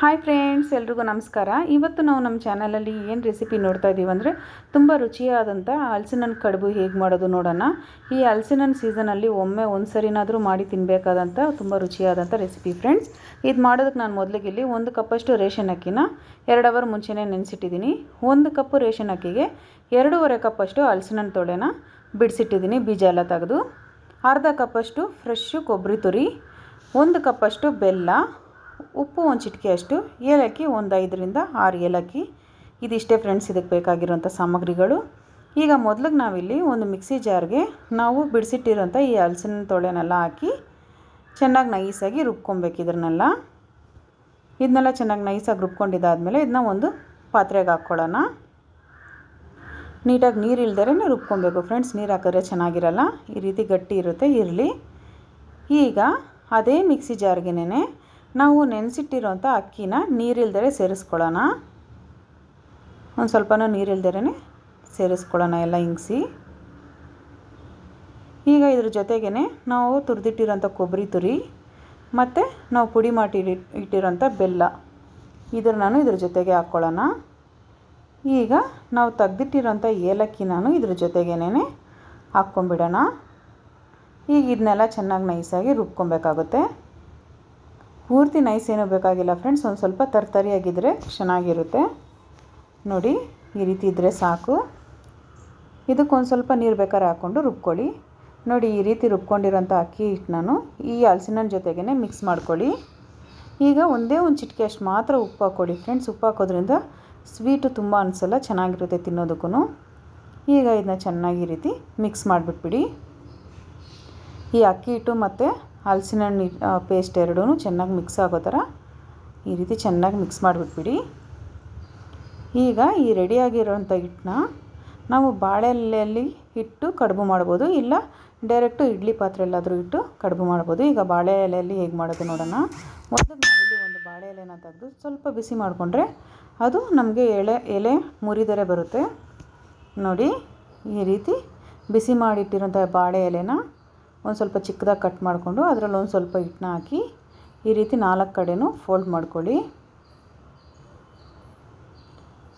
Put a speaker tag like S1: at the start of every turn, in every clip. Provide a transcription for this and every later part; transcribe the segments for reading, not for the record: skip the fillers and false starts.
S1: Hi friends, ಎಲ್ರಿಗೂ ನಮಸ್ಕಾರ. ಇವತ್ತು ನಾವು ನಮ್ಮ ಚಾನಲಲ್ಲಿ ಏನು ರೆಸಿಪಿ ನೋಡ್ತಾ ಇದ್ದೀವಿ ಅಂದರೆ ತುಂಬ ರುಚಿಯಾದಂಥ ಹಲಸಿನಣ್ಣು ಕಡುಬು ಹೇಗೆ ಮಾಡೋದು ನೋಡೋಣ. ಈ ಹಲಸಿನಣ್ಣು ಸೀಸನಲ್ಲಿ ಒಂದು ಸರಿನಾದರೂ ಮಾಡಿ ತಿನ್ನಬೇಕಾದಂಥ ತುಂಬ ರುಚಿಯಾದಂಥ ರೆಸಿಪಿ ಫ್ರೆಂಡ್ಸ್. ಇದು ಮಾಡೋದಕ್ಕೆ ನಾನು ಮೊದಲಿಗೆ ಇಲ್ಲಿ 1 ಕಪ್ಪಷ್ಟು ರೇಷನ್ ಅಕ್ಕಿನ 2 ಅವರ್ ಮುಂಚೆನೇ ನೆನೆಸಿಟ್ಟಿದ್ದೀನಿ. 1 ಕಪ್ಪು ರೇಷನ್ ಅಕ್ಕಿಗೆ 2.5 ಕಪ್ಪಷ್ಟು ಹಲಸಿನಣ್ಣು ತೊಳೆನ ಬಿಡಿಸಿಟ್ಟಿದ್ದೀನಿ, ಬೀಜ ಎಲ್ಲ ತೆಗೆದು. ಅರ್ಧ ಕಪ್ಪಷ್ಟು ಫ್ರೆಶ್ಶು ಕೊಬ್ಬರಿ ತುರಿ, 1 ಕಪ್ಪಷ್ಟು ಬೆಲ್ಲ, ಉಪ್ಪು, 1 ಚಿಟಿಕೆಯಷ್ಟು, ಏಲಕ್ಕಿ 5 ರಿಂದ 6 ಏಲಕ್ಕಿ. ಇದಿಷ್ಟೇ ಫ್ರೆಂಡ್ಸ್ ಇದಕ್ಕೆ ಬೇಕಾಗಿರೋಂಥ ಸಾಮಗ್ರಿಗಳು. ಈಗ ಮೊದಲಿಗೆ ನಾವಿಲ್ಲಿ ಒಂದು ಮಿಕ್ಸಿ ಜಾರ್ಗೆ ನಾವು ಬಿಡಿಸಿಟ್ಟಿರೋಂಥ ಈ ಹಲಸಿನ ತೊಳೆನೆಲ್ಲ ಹಾಕಿ ಚೆನ್ನಾಗಿ ನೈಸಾಗಿ ರುಬ್ಕೊಬೇಕು. ಇದನ್ನೆಲ್ಲ ಚೆನ್ನಾಗಿ ನೈಸಾಗಿ ರುಬ್ಕೊಂಡಿದ್ದಾದಮೇಲೆ ಇದನ್ನ ಒಂದು ಪಾತ್ರೆಗೆ ಹಾಕ್ಕೊಳ್ಳೋಣ. ನೀಟಾಗಿ ನೀರು ಇಲ್ದೇ ರುಬ್ಕೊಬೇಕು ಫ್ರೆಂಡ್ಸ್, ನೀರು ಹಾಕಿದ್ರೆ ಚೆನ್ನಾಗಿರಲ್ಲ, ಈ ರೀತಿ ಗಟ್ಟಿ ಇರುತ್ತೆ, ಇರಲಿ. ಈಗ ಅದೇ ಮಿಕ್ಸಿ ಜಾರ್ಗೆನೇ ನಾವು ನೆನೆಸಿಟ್ಟಿರೋಂಥ ಅಕ್ಕಿನ ನೀರಿಲ್ದರೆ ಸೇರಿಸ್ಕೊಳ್ಳೋಣ. ಒಂದು ಸ್ವಲ್ಪನೂ ನೀರಿಲ್ದೇ ಸೇರಿಸ್ಕೊಳ್ಳೋಣ, ಎಲ್ಲ ಹಿಂಗಿಸಿ. ಈಗ ಇದ್ರ ಜೊತೆಗೇ ನಾವು ತುರಿದಿಟ್ಟಿರೋಂಥ ಕೊಬ್ಬರಿ ತುರಿ ಮತ್ತು ನಾವು ಪುಡಿ ಮಾಡಿ ಇಟ್ಟಿರೋಂಥ ಬೆಲ್ಲ ನಾನು ಇದ್ರ ಜೊತೆಗೆ ಹಾಕ್ಕೊಳ್ಳೋಣ. ಈಗ ನಾವು ತೆಗ್ದಿಟ್ಟಿರೋಂಥ ಏಲಕ್ಕಿ ನಾನು ಇದ್ರ ಜೊತೆಗೇನೆ ಹಾಕ್ಕೊಂಬಿಡೋಣ. ಈಗ ಇದನ್ನೆಲ್ಲ ಚೆನ್ನಾಗಿ ನೈಸಾಗಿ ರುಬ್ಕೊಬೇಕಾಗುತ್ತೆ. ಪೂರ್ತಿ ನೈಸ್ ಏನೂ ಬೇಕಾಗಿಲ್ಲ ಫ್ರೆಂಡ್ಸ್, ಒಂದು ಸ್ವಲ್ಪ ತರ್ತರಿಯಾಗಿದ್ದರೆ ಚೆನ್ನಾಗಿರುತ್ತೆ. ನೋಡಿ, ಈ ರೀತಿ ಇದ್ದರೆ ಸಾಕು. ಇದಕ್ಕೊಂದು ಸ್ವಲ್ಪ ನೀರು ಬೇಕಾದ್ರೆ ಹಾಕ್ಕೊಂಡು ರುಬ್ಕೊಳ್ಳಿ. ನೋಡಿ, ಈ ರೀತಿ ರುಬ್ಕೊಂಡಿರೋಂಥ ಅಕ್ಕಿ ಹಿಟ್ಟು ನಾನು ಈ ಹಲಸಿನ ಜೊತೆಗೇ ಮಿಕ್ಸ್ ಮಾಡ್ಕೊಳ್ಳಿ. ಈಗ ಒಂದೇ ಒಂದು ಚಿಟಿಕೆ ಅಷ್ಟು ಮಾತ್ರ ಉಪ್ಪು ಹಾಕ್ಕೊಳ್ಳಿ ಫ್ರೆಂಡ್ಸ್. ಉಪ್ಪು ಹಾಕೋದ್ರಿಂದ ಸ್ವೀಟು ತುಂಬ ಅನಿಸಲ್ಲ, ಚೆನ್ನಾಗಿರುತ್ತೆ ತಿನ್ನೋದಕ್ಕೂ. ಈಗ ಇದನ್ನ ಚೆನ್ನಾಗಿ ಈ ರೀತಿ ಮಿಕ್ಸ್ ಮಾಡಿಬಿಟ್ಬಿಡಿ. ಈ ಅಕ್ಕಿ ಹಿಟ್ಟು ಮತ್ತು ಹಲಸಿನ ಹಣ್ಣು ಪೇಸ್ಟ್ ಎರಡೂ ಚೆನ್ನಾಗಿ ಮಿಕ್ಸ್ ಆಗೋ ಥರ ಈ ರೀತಿ ಚೆನ್ನಾಗಿ ಮಿಕ್ಸ್ ಮಾಡಿಬಿಟ್ಬಿಡಿ. ಈಗ ಈ ರೆಡಿಯಾಗಿರೋಂಥ ಹಿಟ್ಟನ್ನ ನಾವು ಬಾಳೆ ಎಲೆಯಲ್ಲಿ ಇಟ್ಟು ಕಡುಬು ಮಾಡ್ಬೋದು, ಇಲ್ಲ ಡೈರೆಕ್ಟು ಇಡ್ಲಿ ಪಾತ್ರೆಯಲ್ಲಾದರೂ ಇಟ್ಟು ಕಡುಬು ಮಾಡ್ಬೋದು. ಈಗ ಬಾಳೆ ಎಲೆಯಲ್ಲಿ ಹೇಗೆ ಮಾಡೋದು ನೋಡೋಣ. ಮೊದಲು ನಾವಿಲ್ಲಿ ಒಂದು ಬಾಳೆ ಎಲೆನ ತೆಗೆದು ಸ್ವಲ್ಪ ಬಿಸಿ ಮಾಡಿಕೊಂಡ್ರೆ ಅದು ನಮಗೆ ಎಲೆ ಮುರಿದರೆ ಬರುತ್ತೆ. ನೋಡಿ, ಈ ರೀತಿ ಬಿಸಿ ಮಾಡಿಟ್ಟಿರೋಂಥ ಬಾಳೆ ಎಲೆನ ಒಂದು ಸ್ವಲ್ಪ ಚಿಕ್ಕದಾಗಿ ಕಟ್ ಮಾಡಿಕೊಂಡು ಅದರಲ್ಲಿ ಒಂದು ಸ್ವಲ್ಪ ಹಿಟ್ಟನ್ನ ಹಾಕಿ ಈ ರೀತಿ 4 ಕಡೆನೂ ಫೋಲ್ಡ್ ಮಾಡ್ಕೊಳ್ಳಿ.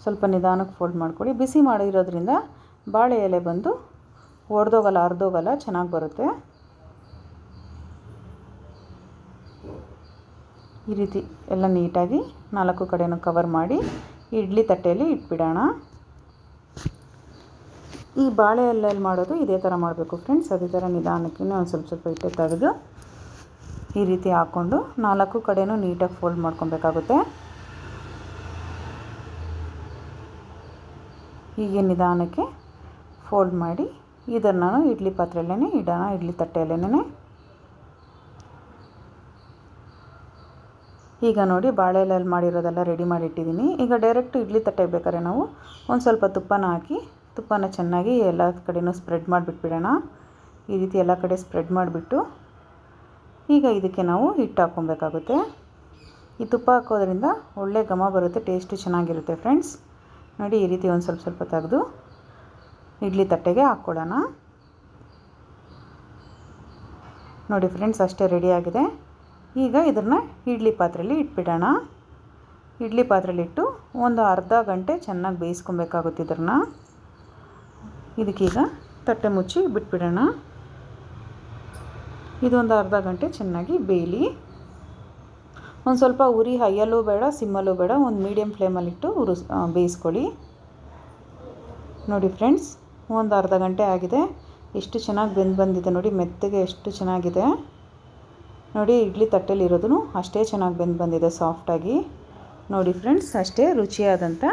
S1: ಸ್ವಲ್ಪ ನಿಧಾನಕ್ಕೆ ಫೋಲ್ಡ್ ಮಾಡ್ಕೊಳ್ಳಿ. ಬಿಸಿ ಮಾಡಿರೋದ್ರಿಂದ ಬಾಳೆ ಎಲೆ ಬಂದು ಒಡೆದೋಗಲ್ಲ, ಅರ್ಧೋಗಲ್ಲ, ಚೆನ್ನಾಗಿ ಬರುತ್ತೆ. ಈ ರೀತಿ ಎಲ್ಲ ನೀಟಾಗಿ 4 ಕಡೆನೂ ಕವರ್ ಮಾಡಿ ಇಡ್ಲಿ ತಟ್ಟೆಯಲ್ಲಿ ಇಟ್ಬಿಡೋಣ. ಈ ಬಾಳೆ ಎಲೆಯಲ್ಲಿ ಮಾಡೋದು ಇದೇ ಥರ ಮಾಡಬೇಕು ಫ್ರೆಂಡ್ಸ್. ಅದೇ ಥರ ನಿಧಾನಕ್ಕೆ ಒಂದು ಸ್ವಲ್ಪ ಹಿಟ್ಟೆ ತೆಗೆದು ಈ ರೀತಿ ಹಾಕ್ಕೊಂಡು 4 ಕಡೆನೂ ನೀಟಾಗಿ ಫೋಲ್ಡ್ ಮಾಡ್ಕೊಬೇಕಾಗುತ್ತೆ. ಹೀಗೆ ನಿಧಾನಕ್ಕೆ ಫೋಲ್ಡ್ ಮಾಡಿ ಇದನ್ನು ನಾನು ಇಡ್ಲಿ ಪಾತ್ರೆಯಲ್ಲೇ ಇಡೋಣ, ಇಡ್ಲಿ ತಟ್ಟೆಯಲ್ಲೇ. ಈಗ ನೋಡಿ, ಬಾಳೆ ಎಲೆಯಲ್ಲಿ ಮಾಡಿರೋದೆಲ್ಲ ರೆಡಿ ಮಾಡಿಟ್ಟಿದ್ದೀನಿ. ಈಗ ಡೈರೆಕ್ಟ್ ಇಡ್ಲಿ ತಟ್ಟೆಗೆ ಬೇಕಾದ್ರೆ ನಾವು ಒಂದು ಸ್ವಲ್ಪ ತುಪ್ಪನ ಹಾಕಿ ತುಪ್ಪನ ಚೆನ್ನಾಗಿ ಎಲ್ಲ ಕಡೆನೂ ಸ್ಪ್ರೆಡ್ ಮಾಡಿಬಿಟ್ಬಿಡೋಣ. ಈ ರೀತಿ ಎಲ್ಲ ಕಡೆ ಸ್ಪ್ರೆಡ್ ಮಾಡಿಬಿಟ್ಟು ಈಗ ಇದಕ್ಕೆ ನಾವು ಹಿಟ್ಟು ಹಾಕ್ಕೊಬೇಕಾಗುತ್ತೆ. ಈ ತುಪ್ಪ ಹಾಕೋದ್ರಿಂದ ಒಳ್ಳೆ ಘಮ ಬರುತ್ತೆ, ಟೇಸ್ಟು ಚೆನ್ನಾಗಿರುತ್ತೆ ಫ್ರೆಂಡ್ಸ್. ನೋಡಿ, ಈ ರೀತಿ ಒಂದು ಸ್ವಲ್ಪ ತೆಗೆದು ಇಡ್ಲಿ ತಟ್ಟೆಗೆ ಹಾಕ್ಕೊಳ್ಳೋಣ. ನೋಡಿ ಫ್ರೆಂಡ್ಸ್, ಅಷ್ಟೇ ರೆಡಿಯಾಗಿದೆ. ಈಗ ಇದನ್ನು ಇಡ್ಲಿ ಪಾತ್ರೆಯಲ್ಲಿ ಇಟ್ಬಿಡೋಣ. ಇಡ್ಲಿ ಪಾತ್ರೆಯಲ್ಲಿಟ್ಟು ಒಂದು ಅರ್ಧ ಗಂಟೆ ಚೆನ್ನಾಗಿ ಬೇಯಿಸ್ಕೊಬೇಕಾಗುತ್ತೆ. ಇದಕ್ಕೀಗ ತಟ್ಟೆ ಮುಚ್ಚಿ ಬಿಟ್ಬಿಡೋಣ. ಇದೊಂದು ಅರ್ಧ ಗಂಟೆ ಚೆನ್ನಾಗಿ ಬೇಯಲಿ. ಒಂದು ಸ್ವಲ್ಪ ಉರಿ ಹೈಯಲ್ಲೂ ಬೇಡ, ಸಿಮ್ಮಲ್ಲೂ ಬೇಡ, ಒಂದು ಮೀಡಿಯಮ್ ಫ್ಲೇಮಲ್ಲಿಟ್ಟು ಬೇಯಿಸ್ಕೊಳ್ಳಿ. ನೋಡಿ ಫ್ರೆಂಡ್ಸ್, ಒಂದು ಅರ್ಧ ಗಂಟೆ ಆಗಿದೆ. ಎಷ್ಟು ಚೆನ್ನಾಗಿ ಬಂದಿದೆ ನೋಡಿ, ಮೆತ್ತಗೆ ಎಷ್ಟು ಚೆನ್ನಾಗಿದೆ ನೋಡಿ. ಇಡ್ಲಿ ತಟ್ಟೆಲಿರೋದು ಅಷ್ಟೇ ಚೆನ್ನಾಗಿ ಬಂದಿದೆ, ಸಾಫ್ಟಾಗಿ. ನೋಡಿ ಫ್ರೆಂಡ್ಸ್, ಅಷ್ಟೇ ರುಚಿಯಾದಂಥ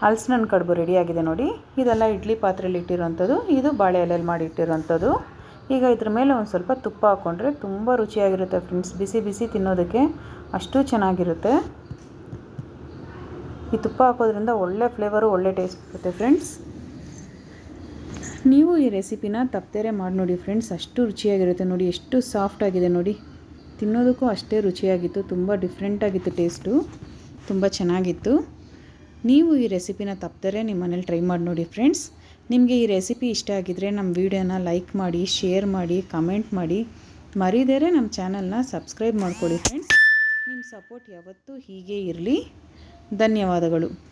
S1: ಹಲಸಿನ ಹಣ್ಣು ಕಡುಬು ರೆಡಿಯಾಗಿದೆ ನೋಡಿ. ಇದೆಲ್ಲ ಇಡ್ಲಿ ಪಾತ್ರೆಯಲ್ಲಿ ಇಟ್ಟಿರೋಂಥದ್ದು, ಇದು ಬಾಳೆ ಎಲೆಯಲ್ಲಿ ಮಾಡಿ ಇಟ್ಟಿರೋಂಥದ್ದು. ಈಗ ಇದ್ರ ಮೇಲೆ ಒಂದು ಸ್ವಲ್ಪ ತುಪ್ಪ ಹಾಕ್ಕೊಂಡ್ರೆ ತುಂಬ ರುಚಿಯಾಗಿರುತ್ತೆ ಫ್ರೆಂಡ್ಸ್. ಬಿಸಿ ಬಿಸಿ ತಿನ್ನೋದಕ್ಕೆ ಅಷ್ಟು ಚೆನ್ನಾಗಿರುತ್ತೆ. ಈ ತುಪ್ಪ ಹಾಕೋದ್ರಿಂದ ಒಳ್ಳೆ ಫ್ಲೇವರು, ಒಳ್ಳೆ ಟೇಸ್ಟ್ ಬರುತ್ತೆ ಫ್ರೆಂಡ್ಸ್. ನೀವು ಈ ರೆಸಿಪಿನ ತಪ್ಪದೇ ಮಾಡಿ ನೋಡಿ ಫ್ರೆಂಡ್ಸ್, ಅಷ್ಟು ರುಚಿಯಾಗಿರುತ್ತೆ ನೋಡಿ. ಎಷ್ಟು ಸಾಫ್ಟಾಗಿದೆ ನೋಡಿ, ತಿನ್ನೋದಕ್ಕೂ ಅಷ್ಟೇ ರುಚಿಯಾಗಿತ್ತು, ತುಂಬ ಡಿಫ್ರೆಂಟಾಗಿತ್ತು, ಟೇಸ್ಟು ತುಂಬ ಚೆನ್ನಾಗಿತ್ತು. ನೀವು ಈ ರೆಸಿಪಿನ ತಪ್ಪದೇ ನಿಮ್ಮ ಮನೇಲಿ ಟ್ರೈ ಮಾಡಿ ನೋಡಿ ಫ್ರೆಂಡ್ಸ್. ನಿಮಗೆ ಈ ರೆಸಿಪಿ ಇಷ್ಟ ಆಗಿದ್ದರೆ ನಮ್ಮ ವಿಡಿಯೋನ ಲೈಕ್ ಮಾಡಿ, ಶೇರ್ ಮಾಡಿ, ಕಮೆಂಟ್ ಮಾಡಿ, ಮರಿದೇರೆ ನಮ್ಮ ಚಾನಲ್ನ ಸಬ್ಸ್ಕ್ರೈಬ್ ಮಾಡ್ಕೊಳ್ಳಿ ಫ್ರೆಂಡ್ಸ್. ನಿಮ್ಮ ಸಪೋರ್ಟ್ ಯಾವತ್ತೂ ಹೀಗೇ ಇರಲಿ. ಧನ್ಯವಾದಗಳು.